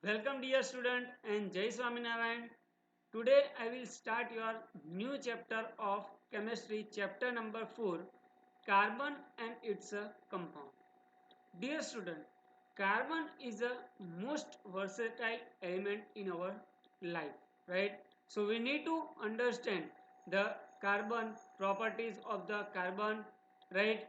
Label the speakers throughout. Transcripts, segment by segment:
Speaker 1: Welcome dear student and Jai Swaminarayan. Today I will start your new chapter of chemistry, chapter number 4, carbon and its compound. Dear student, carbon is a most versatile element in our life, right? So we need to understand the carbon properties of the carbon, right?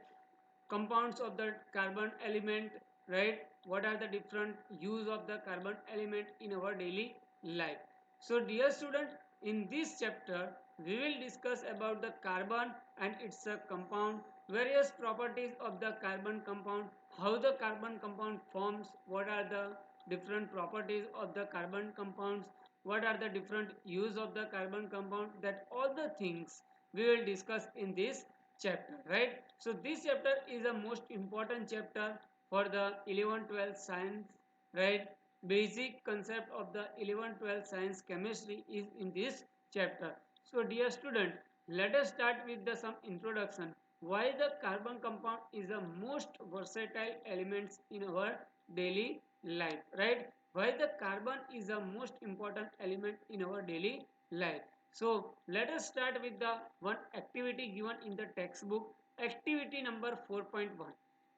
Speaker 1: Compounds of the carbon element, right? What are the different use of the carbon element in our daily life? So dear student, in this chapter we will discuss about the carbon and its compound, various properties of the carbon compound, how the carbon compound forms, what are the different properties of the carbon compounds, what are the different use of the carbon compound, that all the things we will discuss in this chapter, right? So this chapter is a most important chapter for the 11-12 science, right? Basic concept of the 11-12 science chemistry is in this chapter. So dear student, let us start with the some introduction, why the carbon compound is the most versatile elements in our daily life, right? Why the carbon is the most important element in our daily life. So let us start with the one activity given in the textbook. Activity number 4.1.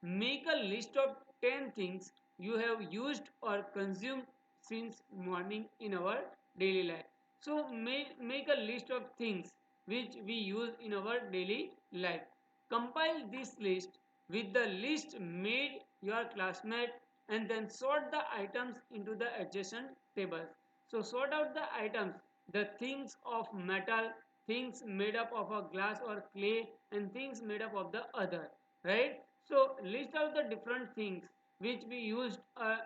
Speaker 1: Make a list of 10 things you have used or consumed since morning in our daily life. So make a list of things which we use in our daily life. Compile this list with the list made your classmate and then sort the items into the adjacent tables. So sort out the items, the things of metal, things made up of a glass or clay, and things made up of the other, right? So list out the different things which we used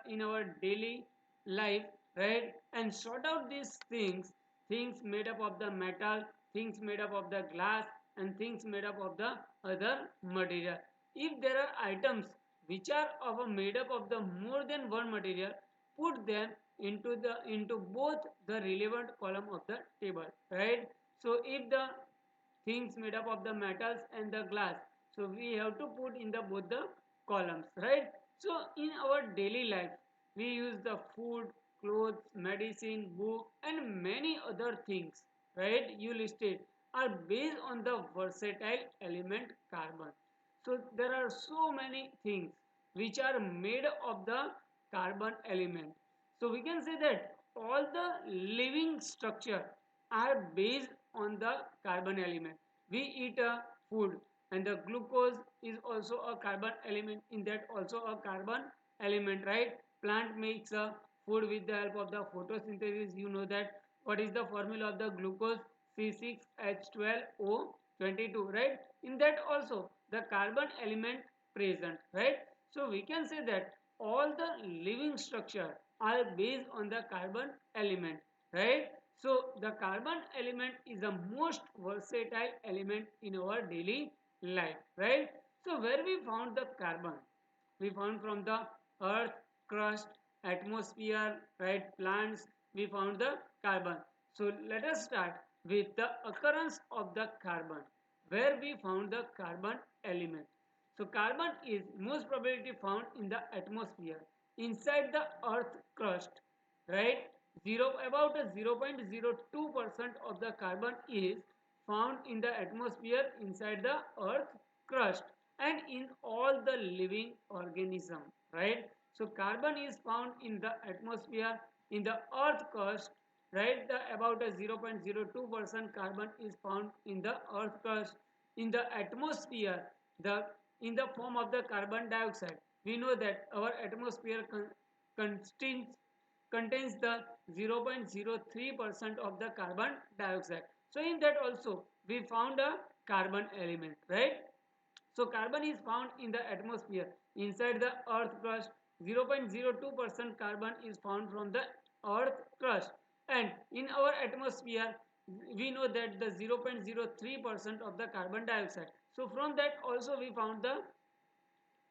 Speaker 1: in our daily life, right? And sort out these things, things made up of the metal, things made up of the glass, and things made up of the other material. If there are items which are of a made up of the more than one material, put them into both the relevant column of the table, right? So if the things made up of the metals and the glass, so we have to put in the both the columns, right? So in our daily life we use the food, clothes, medicine, book, and many other things, right? You listed are based on the versatile element carbon. So there are so many things which are made of the carbon element. So we can say that all the living structure are based on the carbon element. We eat a food and the glucose is also a carbon element, in that also a carbon element, right? Plant makes a food with the help of the photosynthesis. You know that what is the formula of the glucose? C6H12O22, right? In that also the carbon element present, right? So we can say that all the living structure are based on the carbon element, right? So the carbon element is the most versatile element in our daily life, right? So where we found the carbon? We found from the earth, crust, atmosphere, right? Plants, we found the carbon. So let us start with the occurrence of the carbon, where we found the carbon element. So carbon is most probably found in the atmosphere, inside the earth crust, right? About a 0.02% of the carbon is found in the atmosphere, inside the earth crust, and in all the living organism, right? So carbon is found in the atmosphere, in the earth crust, right? The about a 0.02% carbon is found in the earth crust, in the atmosphere, the in the form of the carbon dioxide. We know that our atmosphere contains the 0.03% of the carbon dioxide. So in that also we found a carbon element, right? So carbon is found in the atmosphere, inside the earth crust. 0.02% carbon is found from the earth crust, and in our atmosphere we know that the 0.03% of the carbon dioxide. So from that also we found the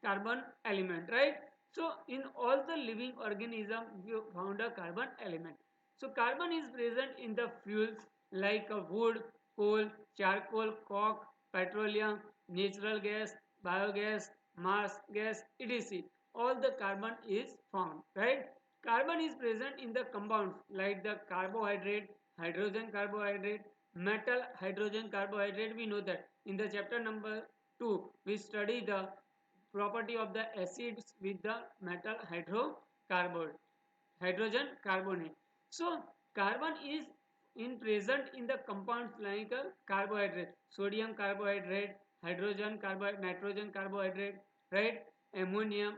Speaker 1: carbon element, right? So in all the living organism we found a carbon element. So carbon is present in the fuels like wood, coal, charcoal, coke, petroleum, natural gas, biogas, marsh gas, etc. All the carbon is found, right? Carbon is present in the compounds like the carbohydrate, hydrogen carbohydrate, metal hydrogen carbohydrate. We know that in the chapter number 2 we study the property of the acids with the metal hydrogen carbonate. So carbon is in present in the compounds like a carbohydrate, sodium carbohydrate, hydrogen carbohydrate, nitrogen carbohydrate, right, ammonium,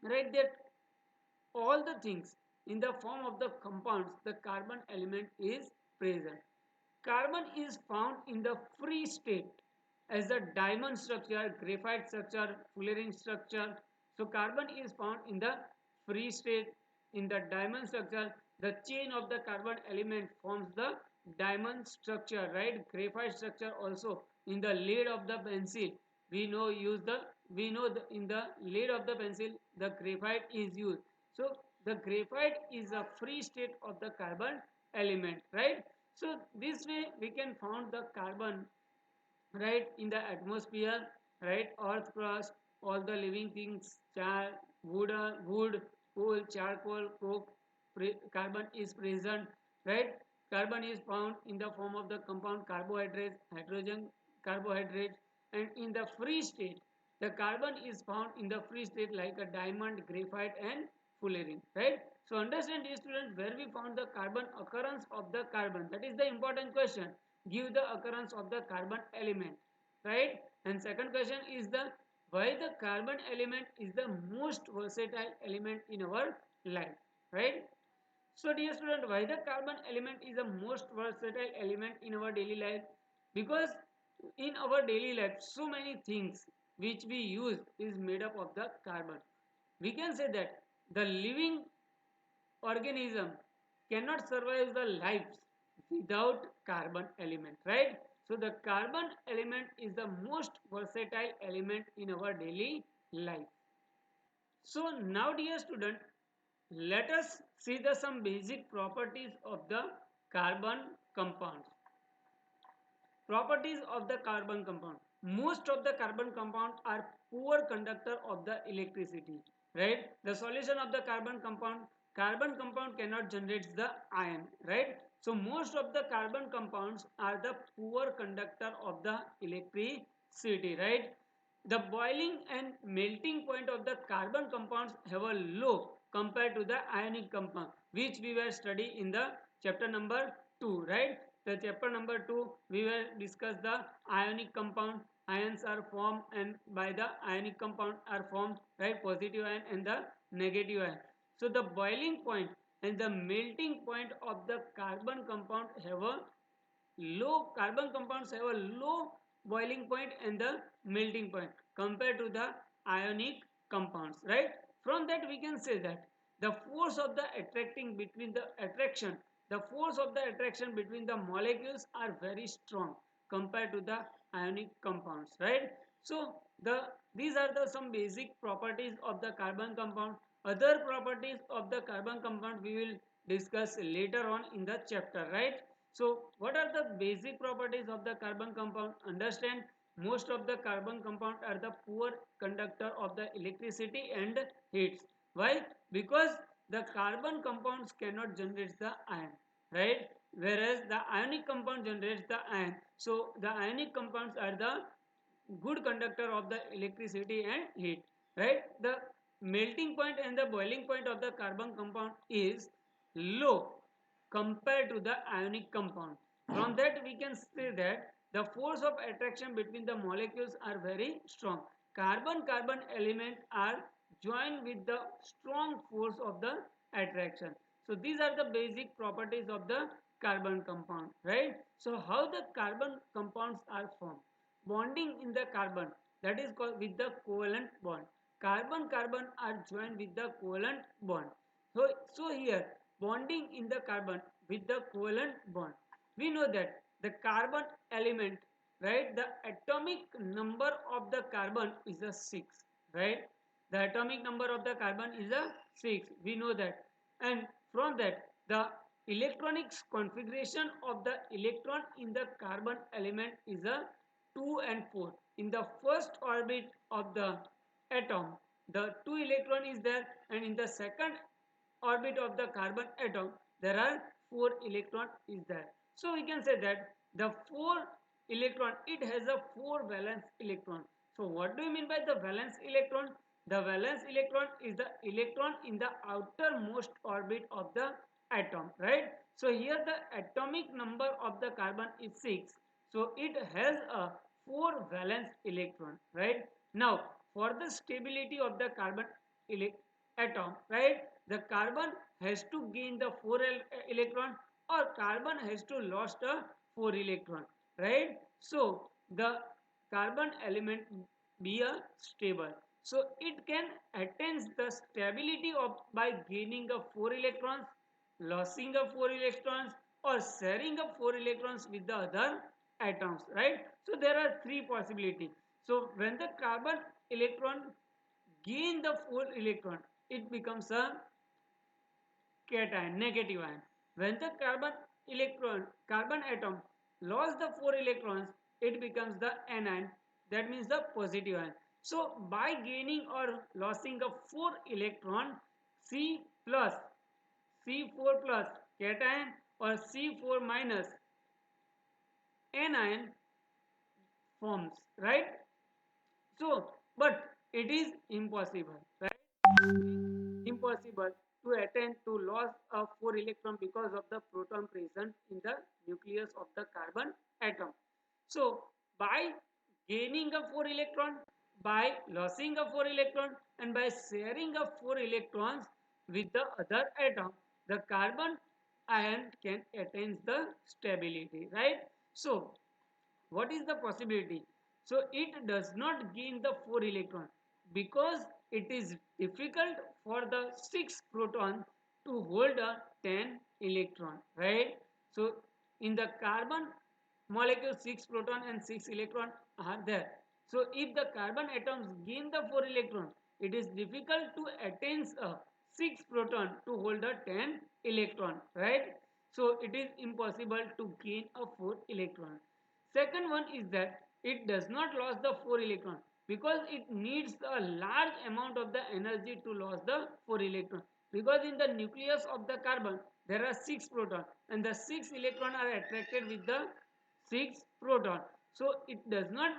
Speaker 1: right, that all the things in the form of the compounds, the carbon element is present. Carbon is found in the free state as a diamond structure, graphite structure, fullerene structure. So carbon is found in the free state in the diamond structure. The chain of the carbon element forms the diamond structure, right? Graphite structure also in the lead of the pencil. We know in the lead of the pencil the graphite is used. So the graphite is a free state of the carbon element, right? So this way we can found the carbon, right, in the atmosphere, right, earth crust, all the living things, wood, coal, charcoal, coke, carbon is present, right. Carbon is found in the form of the compound carbohydrates, hydrogen carbohydrates, and in the free state the carbon is found in the free state like a diamond, graphite, and fullerene, right. So understand, dear students, where we found the carbon occurrence of the carbon, that is the important question. Give the occurrence of the carbon element, right. And second question is the why the carbon element is the most versatile element in our life, right. So dear student, why the carbon element is the most versatile element in our daily life? Because in our daily life so many things which we use is made up of the carbon. We can say that the living organism cannot survive the lives without carbon element, right. So the carbon element is the most versatile element in our daily life. So now dear student, let us see the some basic properties of the carbon compounds. Properties of the carbon compound. Most of the carbon compounds are poor conductor of the electricity, right. The solution of the carbon compound cannot generate the ion, right. So most of the carbon compounds are the poor conductor of the electricity, right. The boiling and melting point of the carbon compounds have a low compared to the ionic compound, which we were studying in the chapter number 2, right. The chapter number 2 we will discuss the ionic compound. Ions are formed and by the ionic compound are formed, right, positive ion and the negative ion. So the boiling point and the melting point of the carbon compound have a low, carbon compounds have a low boiling point and the melting point compared to the ionic compounds, right. From that we can say that the force of the attraction between the molecules are very strong compared to the ionic compounds, right. So these are the some basic properties of the carbon compound. Other properties of the carbon compound we will discuss later on in the chapter, right. So what are the basic properties of the carbon compound? Understand, most of the carbon compound are the poor conductor of the electricity and heats. Why? Because the carbon compounds cannot generate the ion, right? Whereas the ionic compound generates the ion. So the ionic compounds are the good conductor of the electricity and heat, right. The melting point and the boiling point of the carbon compound is low compared to the ionic compound. From that we can say that the force of attraction between the molecules are very strong. Carbon element are joined with the strong force of the attraction. So these are the basic properties of the carbon compound, right. So how the carbon compounds are formed? Bonding in the carbon, that is called with the covalent bond. Carbon are joined with the covalent bond. So here bonding in the carbon with the covalent bond. We know that the carbon element, right, the atomic number of the carbon is a 6, right. The atomic number of the carbon is a 6. We know that. And from that the electronics configuration of the electron in the carbon element is a 2 and 4. In the first orbit of the atom, the 2 electron is there, and in the second orbit of the carbon atom, there are 4 electron is there. So we can say that the 4 electron, it has a 4 valence electron. So what do you mean by the valence electron? The valence electron is the electron in the outermost orbit of the atom, right? So here the atomic number of the carbon is 6. So it has a 4 valence electron, right? Now for the stability of the carbon atom, right, the carbon has to gain the 4 electron, or carbon has to lost a 4 electron, right? So the carbon element be a stable, so it can attain the stability of by gaining a 4 electrons, losing a 4 electrons, or sharing a 4 electrons with the other atoms, right? So there are three possibilities. So when the carbon electron gain the 4 electron, it becomes a cation, negative ion. When the carbon atom lost the 4 electrons, it becomes the anion, that means the positive ion. So by gaining or losing a 4 electron, C plus, C4 plus cation, or C4 minus anion forms, right? So but it is impossible, right? Impossible to attain to loss of 4 electron because of the proton present in the nucleus of the carbon atom. So by gaining a 4 electron, by losing a 4 electron, and by sharing a 4 electrons with the other atom, the carbon ion can attain the stability, right? So what is the possibility? So it does not gain the 4 electron because it is difficult for the 6 proton to hold a 10 electron, right? So in the carbon molecule, 6 proton and 6 electron are there. So if the carbon atoms gain the 4 electron, it is difficult to attain a 6 proton to hold a 10 electron, right? So it is impossible to gain a 4 electron. Second one is that it does not lose the 4 electron because it needs a large amount of the energy to lose the 4 electron, because in the nucleus of the carbon there are 6 proton and the 6 electron are attracted with the 6 proton. So it does not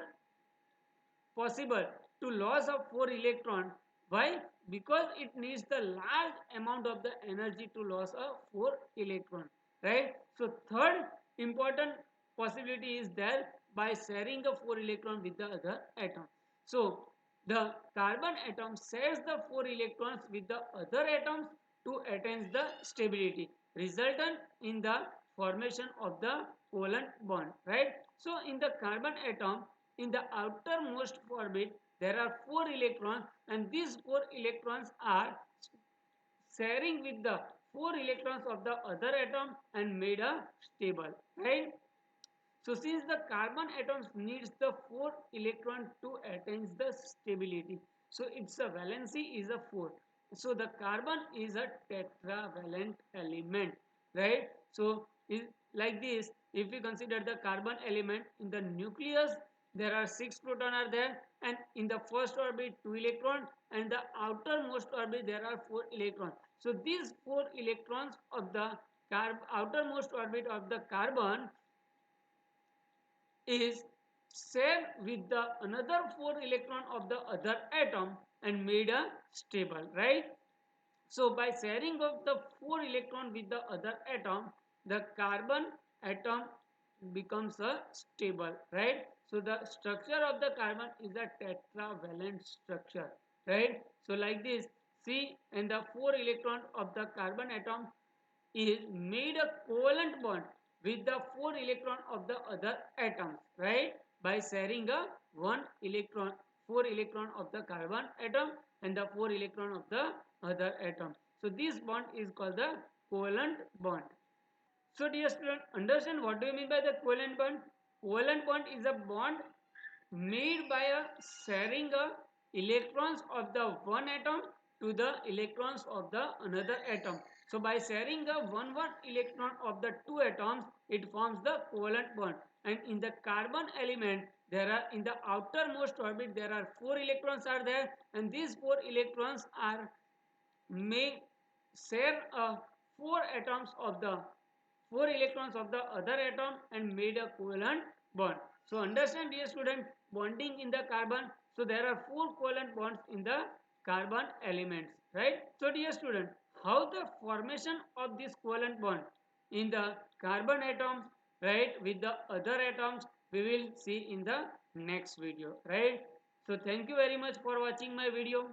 Speaker 1: possible to loss of 4 electron. Why? Because it needs the large amount of the energy to loss of 4 electron, right? So third important possibility is there by sharing the 4 electron with the other atom. So the carbon atom shares the 4 electrons with the other atoms to attain the stability, resultant in the formation of the covalent bond, right? So in the carbon atom, in the outermost orbit, there are 4 electrons, and these 4 electrons are sharing with the 4 electrons of the other atom and made a stable, right? So since the carbon atoms needs the 4 electron to attain the stability, so its a valency is a 4. So the carbon is a tetravalent element, right? So is like this, if we consider the carbon element in the nucleus, there are 6 proton are there, and in the first orbit 2 electron, and the outermost orbit there are 4 electrons. So these 4 electrons of the outermost orbit of the carbon is shared with the another 4 electron of the other atom and made a stable, right? So by sharing of the 4 electron with the other atom, the carbon atom becomes a stable, right? So the structure of the carbon is a tetravalent structure, right? So like this, see, and the 4 electron of the carbon atom is made a covalent bond with the 4 electron of the other atoms, right? By sharing a 1 electron, 4 electron of the carbon atom and the 4 electron of the other atom. So this bond is called the covalent bond. So dear student, understand what do you mean by the covalent bond? Covalent bond is a bond made by a sharing a electrons of the one atom to the electrons of the another atom. So by sharing a one electron of the two atoms, it forms the covalent bond. And in the carbon element, there are in the outermost orbit there are 4 electrons are there, and these 4 electrons are made share 4 electrons of the other atom and made a covalent bond. So understand dear student, bonding in the carbon. So there are 4 covalent bonds in the carbon elements, right? So dear student, how the formation of this covalent bond in the carbon atoms, right, with the other atoms, we will see in the next video, right? So thank you very much for watching my video.